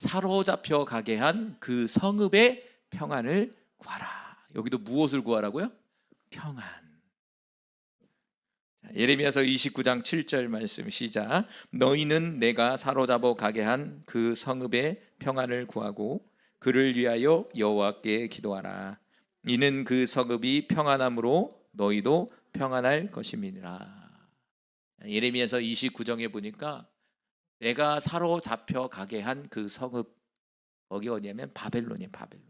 사로잡혀 가게 한 그 성읍의 평안을 구하라. 여기도 무엇을 구하라고요? 평안. 예레미야서 29장 7절 말씀 시작. 너희는 내가 사로잡아 가게 한 그 성읍의 평안을 구하고 그를 위하여 여호와께 기도하라. 이는 그 성읍이 평안함으로 너희도 평안할 것임이니라. 예레미야서 29장에 보니까 내가 사로잡혀 가게 한 그 성읍, 거기 어디냐면 바벨론이에요. 바벨론.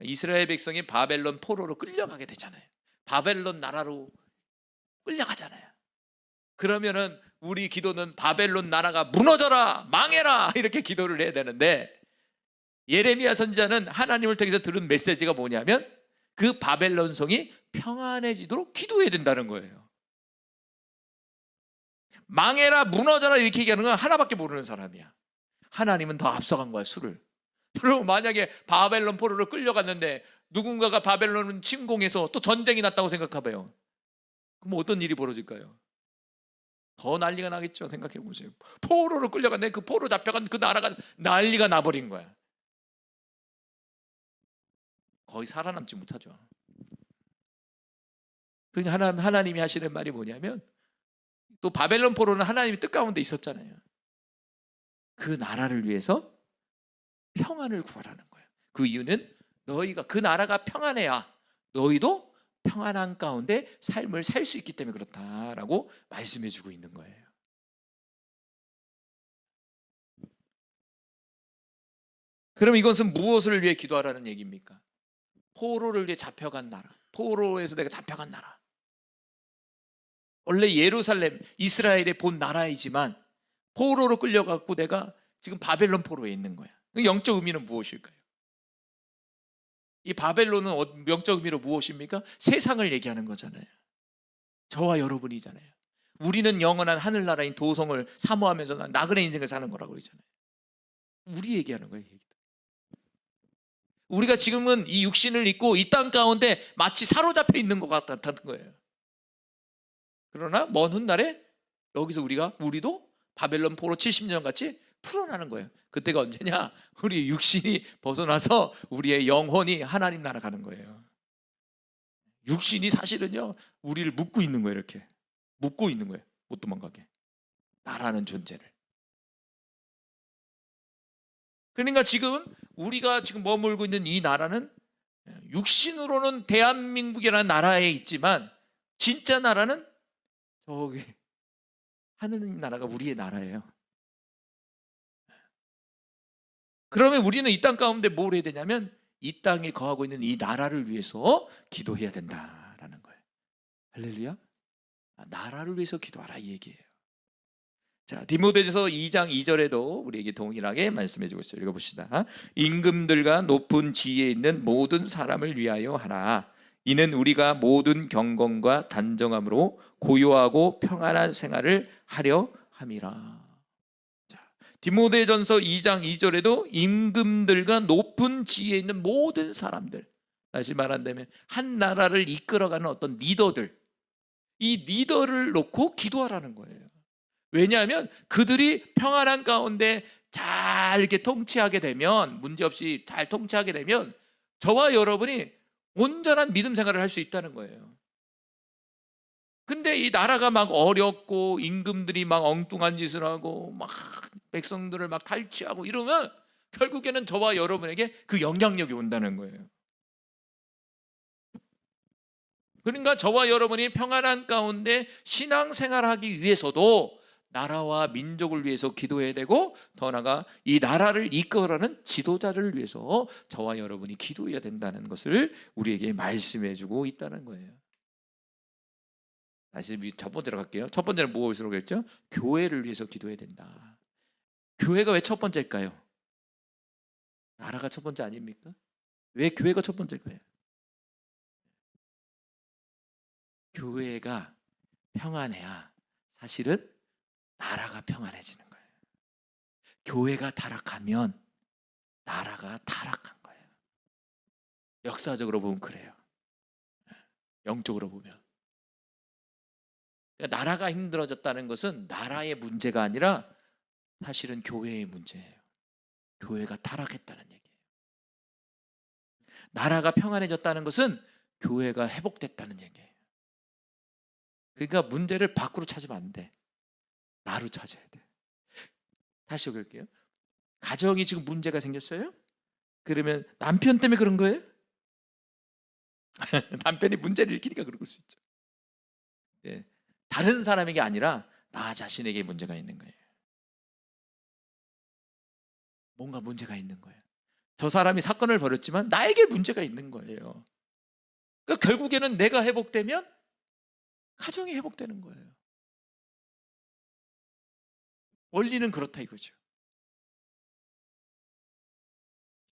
이스라엘 백성이 바벨론 포로로 끌려가게 되잖아요. 바벨론 나라로 끌려가잖아요. 그러면은 우리 기도는 바벨론 나라가 무너져라, 망해라 이렇게 기도를 해야 되는데, 예레미야 선지자는 하나님을 통해서 들은 메시지가 뭐냐면 그 바벨론 성이 평안해지도록 기도해야 된다는 거예요. 망해라, 무너져라 이렇게 얘기하는 건 하나밖에 모르는 사람이야. 하나님은 더 앞서간 거야, 수를. 여러분, 만약에 바벨론 포로로 끌려갔는데 누군가가 바벨론을 침공해서 또 전쟁이 났다고 생각해봐요. 그럼 어떤 일이 벌어질까요? 더 난리가 나겠죠. 생각해 보세요. 포로로 끌려갔는데 그 포로 잡혀간 그 나라가 난리가 나버린 거야. 거의 살아남지 못하죠. 그러니까 하나님이 하시는 말이 뭐냐면, 또 바벨론 포로는 하나님이 뜻 가운데 있었잖아요. 그 나라를 위해서 평안을 구하라는 거예요. 그 이유는 너희가, 그 나라가 평안해야 너희도 평안한 가운데 삶을 살 수 있기 때문에 그렇다라고 말씀해 주고 있는 거예요. 그럼 이것은 무엇을 위해 기도하라는 얘기입니까? 포로를 위해 잡혀간 나라, 포로에서 내가 잡혀간 나라. 원래 예루살렘, 이스라엘의 본 나라이지만 포로로 끌려갖고 내가 지금 바벨론 포로에 있는 거야. 영적 의미는 무엇일까요? 이 바벨론은 영적 의미로 무엇입니까? 세상을 얘기하는 거잖아요. 저와 여러분이잖아요. 우리는 영원한 하늘나라인 도성을 사모하면서 나그네 인생을 사는 거라고 그러잖아요. 우리 얘기하는 거예요. 우리가 지금은 이 육신을 입고 이 땅 가운데 마치 사로잡혀 있는 것 같다는 거예요. 그러나 먼 훗날에 여기서 우리도 바벨론 포로 70년 같이 풀어나는 거예요. 그때가 언제냐? 우리 육신이 벗어나서 우리의 영혼이 하나님 나라 가는 거예요. 육신이 사실은요, 우리를 묶고 있는 거예요. 이렇게 묶고 있는 거예요. 못 도망가게. 나라는 존재를. 그러니까 지금 우리가 지금 머물고 있는 이 나라는 육신으로는 대한민국이라는 나라에 있지만 진짜 나라는 저기 하느님 나라가 우리의 나라예요. 그러면 우리는 이 땅 가운데 뭘 해야 되냐면 이 땅에 거하고 있는 이 나라를 위해서 기도해야 된다라는 거예요. 할렐루야. 나라를 위해서 기도하라 이 얘기예요. 자, 디모데전서 2장 2절에도 우리에게 동일하게 말씀해 주고 있어요. 읽어봅시다. 임금들과 높은 지위에 있는 모든 사람을 위하여 하라. 이는 우리가 모든 경건과 단정함으로 고요하고 평안한 생활을 하려 함이라. 자, 디모데전서 2장 2절에도 임금들과 높은 지위에 있는 모든 사람들, 다시 말한다면 한 나라를 이끌어가는 어떤 리더들, 이 리더를 놓고 기도하라는 거예요. 왜냐하면 그들이 평안한 가운데 잘 이렇게 통치하게 되면, 문제없이 잘 통치하게 되면 저와 여러분이 온전한 믿음 생활을 할 수 있다는 거예요. 근데 이 나라가 막 어렵고 임금들이 막 엉뚱한 짓을 하고 막 백성들을 막 탈취하고 이러면 결국에는 저와 여러분에게 그 영향력이 온다는 거예요. 그러니까 저와 여러분이 평안한 가운데 신앙생활하기 위해서도 나라와 민족을 위해서 기도해야 되고, 더 나아가 이 나라를 이끌어가는 지도자를 위해서 저와 여러분이 기도해야 된다는 것을 우리에게 말씀해 주고 있다는 거예요. 다시 첫 번째로 갈게요. 첫 번째는 무엇으로 했죠? 교회를 위해서 기도해야 된다. 교회가 왜 첫 번째일까요? 나라가 첫 번째 아닙니까? 왜 교회가 첫 번째일까요? 교회가 평안해야 사실은 나라가 평안해지는 거예요. 교회가 타락하면 나라가 타락한 거예요. 역사적으로 보면 그래요. 영적으로 보면. 그러니까 나라가 힘들어졌다는 것은 나라의 문제가 아니라 사실은 교회의 문제예요. 교회가 타락했다는 얘기예요. 나라가 평안해졌다는 것은 교회가 회복됐다는 얘기예요. 그러니까 문제를 밖으로 찾으면 안 돼. 나로 찾아야 돼. 다시 읽을게요. 가정이 지금 문제가 생겼어요? 그러면 남편 때문에 그런 거예요? 남편이 문제를 일으키니까 그럴 수 있죠. 네. 다른 사람에게 아니라 나 자신에게 문제가 있는 거예요. 뭔가 문제가 있는 거예요. 저 사람이 사건을 벌였지만 나에게 문제가 있는 거예요. 그러니까 결국에는 내가 회복되면 가정이 회복되는 거예요. 원리는 그렇다 이거죠.